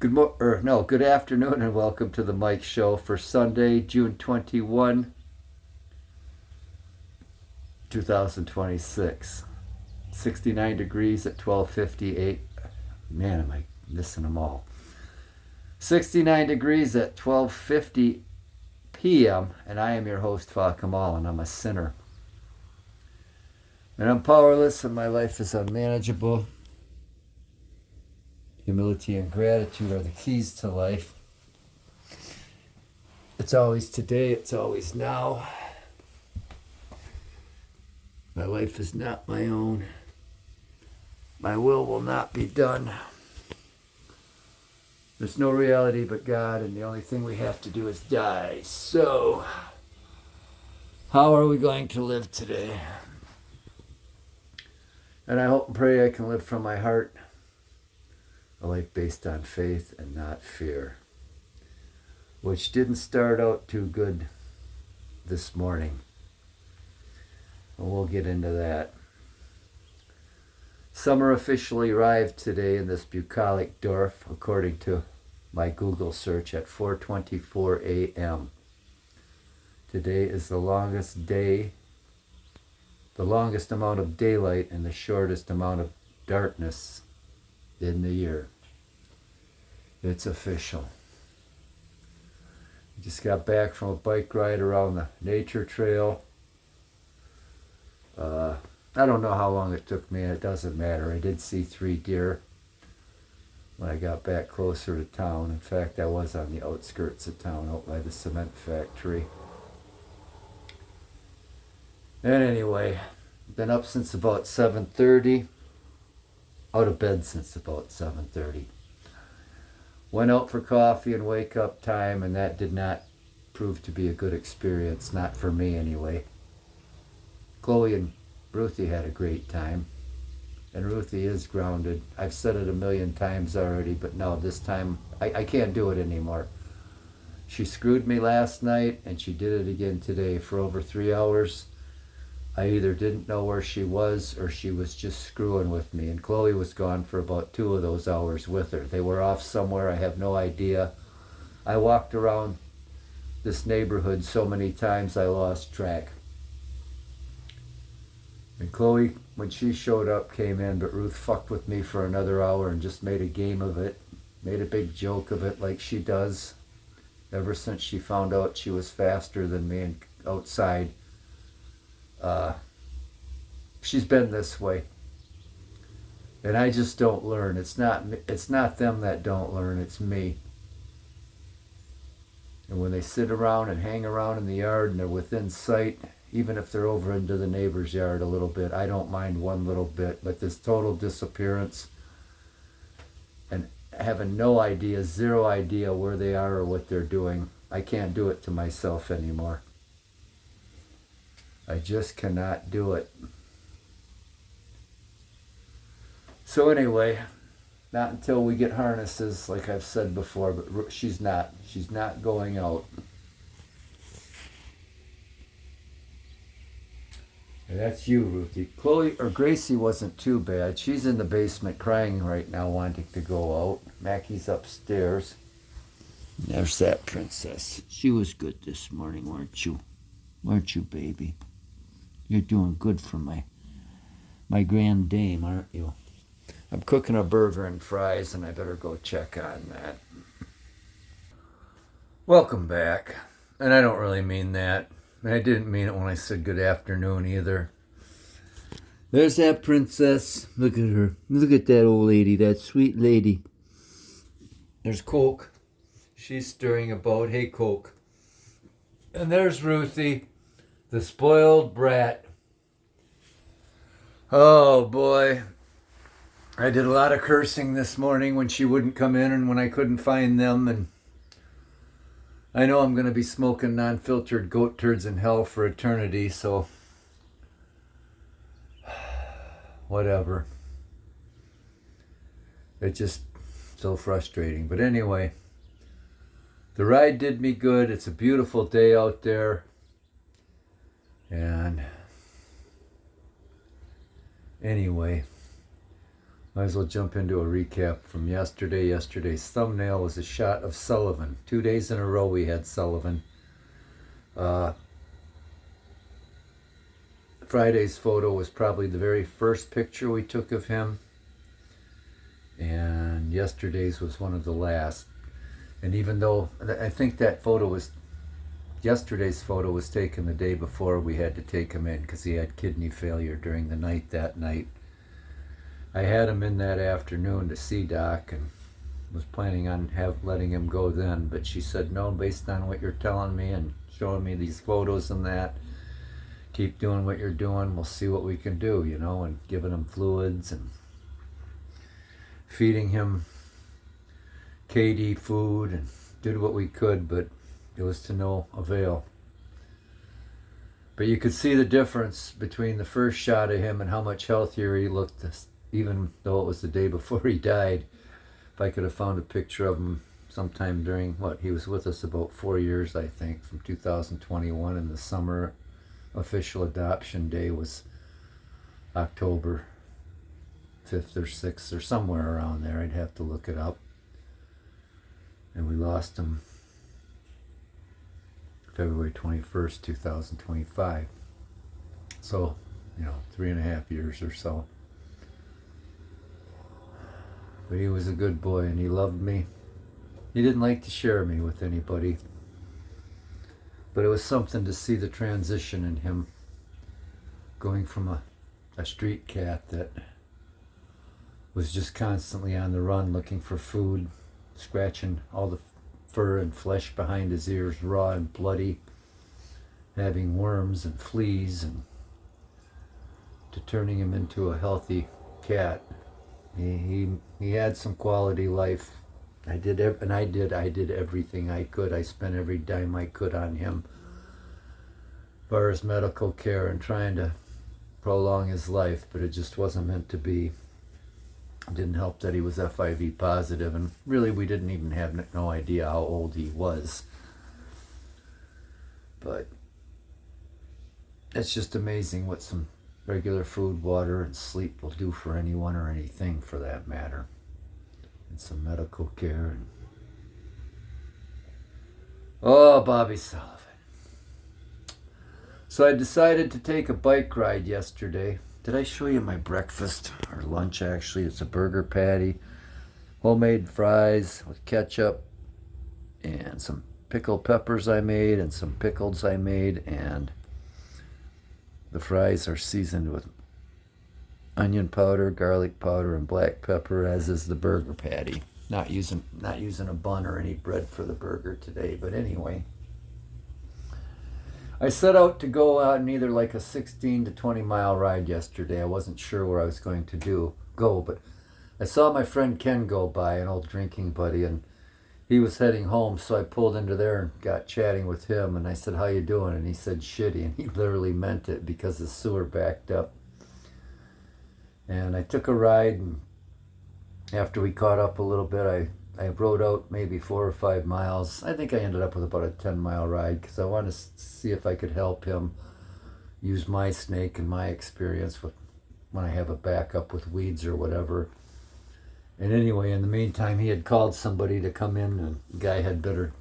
Good afternoon and welcome to the Mike Show for Sunday, June 21, 2026. 69 degrees at 12:58. Man, am I missing them all. 69 degrees at 12:50 p.m. and I am your host, Fa Kamal, and I'm a sinner. And I'm powerless and my life is unmanageable. Humility and gratitude are the keys to life. It's always today, it's always now. My life is not my own. My will not be done. There's no reality but God, and the only thing we have to do is die. So, how are we going to live today? And I hope and pray I can live from my heart. A life based on faith and not fear, which didn't start out too good this morning. And we'll get into that. Summer officially arrived today in this bucolic Dorf, according to my Google search, at 4:24 a.m. Today is the longest day, the longest amount of daylight, and the shortest amount of darkness in the year. It's official. I just got back from a bike ride around the nature trail. I don't know how long it took me, and it doesn't matter. I did see 3 deer when I got back closer to town. In fact, I was on the outskirts of town, out by the cement factory. And anyway, been up since about 7:30. Out of bed since about 7:30. Went out for coffee and wake up time, and that did not prove to be a good experience, not for me anyway. Chloe and Ruthie had a great time, and Ruthie is grounded. I've said it a million times already, but no, this time I can't do it anymore. She screwed me last night, and she did it again today for over 3 hours. I either didn't know where she was or she was just screwing with me. And Chloe was gone for about 2 of those hours with her. They were off somewhere, I have no idea. I walked around this neighborhood so many times I lost track. And Chloe, when she showed up, came in, but Ruth fucked with me for another hour and just made a game of it. Made a big joke of it like she does. Ever since she found out she was faster than me and outside. She's been this way, and I just don't learn. It's not them that don't learn, it's me. And when they sit around and hang around in the yard and they're within sight, even if they're over into the neighbor's yard a little bit, I don't mind one little bit. But this total disappearance and having no idea, zero idea where they are or what they're doing, I can't do it to myself anymore. I just cannot do it. So anyway, not until we get harnesses, like I've said before, but she's not going out. And that's you, Ruthie. Chloe or Gracie wasn't too bad. She's in the basement crying right now, wanting to go out. Mackie's upstairs. There's that princess. She was good this morning, weren't you? Weren't you, baby? You're doing good for my grand dame, aren't you? I'm cooking a burger and fries, and I better go check on that. Welcome back. And I don't really mean that. And I didn't mean it when I said good afternoon either. There's that princess. Look at her. Look at that old lady, that sweet lady. There's Coke. She's stirring a boat. Hey, Coke. And there's Ruthie, the spoiled brat. Oh, boy. I did a lot of cursing this morning when she wouldn't come in and when I couldn't find them. And I know I'm going to be smoking non-filtered goat turds in hell for eternity, so whatever. It's just so frustrating. But anyway, the ride did me good. It's a beautiful day out there. And anyway, Might as well jump into a recap from yesterday. Yesterday's thumbnail was a shot of Sullivan. 2 days in a row we had Sullivan. Friday's photo was probably the very first picture we took of him. And yesterday's was one of the last. And even though I think yesterday's photo was taken the day before we had to take him in because he had kidney failure during the night that night. I had him in that afternoon to see Doc and was planning on letting him go then, but she said, no, based on what you're telling me and showing me these photos and that, keep doing what you're doing, we'll see what we can do, and giving him fluids and feeding him KD food and did what we could, but it was to no avail. But you could see the difference between the first shot of him and how much healthier he looked, even though it was the day before he died. If I could have found a picture of him sometime during, he was with us about 4 years, I think, from 2021, and the summer official adoption day was October 5th or 6th or somewhere around there. I'd have to look it up. And we lost him February 21st, 2025. So, 3.5 years or so. But he was a good boy and he loved me. He didn't like to share me with anybody. But it was something to see the transition in him going from a street cat that was just constantly on the run looking for food, scratching all the fur and flesh behind his ears raw and bloody, having worms and fleas, and to turning him into a healthy cat. He had some quality life. I did everything I could. I spent every dime I could on him as far as medical care and trying to prolong his life, but it just wasn't meant to be. It didn't help that he was FIV positive, and really we didn't even have no idea how old he was. But it's just amazing what some regular food, water, and sleep will do for anyone or anything for that matter. And some medical care. And Bobby Sullivan. So I decided to take a bike ride yesterday. Did I show you my breakfast or lunch actually? It's a burger patty, homemade fries with ketchup, and some pickled peppers I made, and some pickles I made, and the fries are seasoned with onion powder, garlic powder, and black pepper, as is the burger patty. Not using a bun or any bread for the burger today, but anyway. I set out to go on either like a 16 to 20 mile ride yesterday. I wasn't sure where I was going to go, but I saw my friend Ken go by, an old drinking buddy, and he was heading home, so I pulled into there and got chatting with him, and I said, how you doing? And he said, shitty, and he literally meant it because the sewer backed up. And I took a ride, and after we caught up a little bit, I rode out maybe 4 or 5 miles. I think I ended up with about a 10-mile ride because I wanted to see if I could help him use my snake and my experience with when I have a backup with weeds or whatever. And anyway, in the meantime, he had called somebody to come in, and the guy had better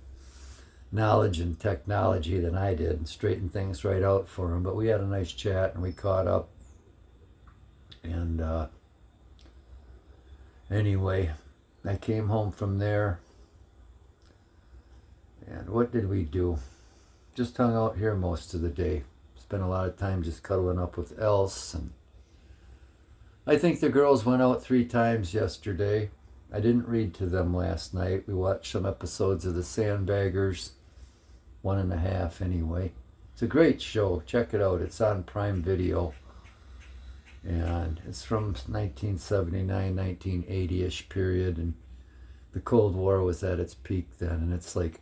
knowledge and technology than I did and straightened things right out for him. But we had a nice chat and we caught up. And anyway, I came home from there. And what did we do? Just hung out here most of the day. Spent a lot of time just cuddling up with Else, and I think the girls went out 3 times yesterday. I didn't read to them last night. We watched some episodes of The Sandbaggers, 1.5 anyway. It's a great show. Check it out. It's on Prime Video. And it's from 1979, 1980-ish period. And the Cold War was at its peak then. And it's like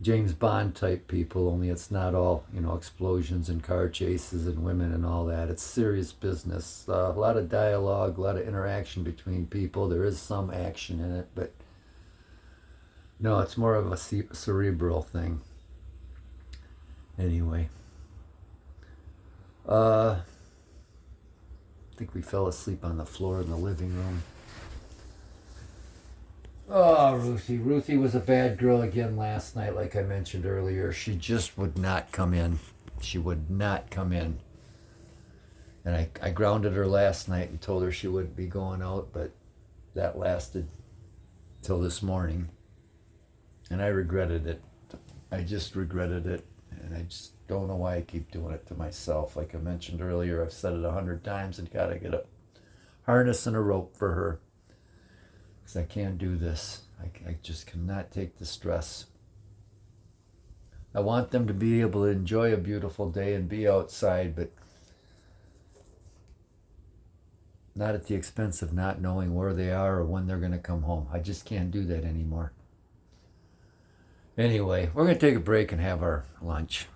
James Bond type people, only it's not all, explosions and car chases and women and all that. It's serious business. A lot of dialogue, a lot of interaction between people. There is some action in it, but no, it's more of a cerebral thing. Anyway, I think we fell asleep on the floor in the living room. Oh, Ruthie. Ruthie was a bad girl again last night, like I mentioned earlier. She just would not come in. She would not come in. And I grounded her last night and told her she wouldn't be going out, but that lasted till this morning. And I regretted it. I just regretted it. And I just don't know why I keep doing it to myself. Like I mentioned earlier, I've said it 100 times and got to get a harness and a rope for her. Because I can't do this. I just cannot take the stress. I want them to be able to enjoy a beautiful day and be outside, but not at the expense of not knowing where they are or when they're going to come home. I just can't do that anymore. Anyway, we're going to take a break and have our lunch.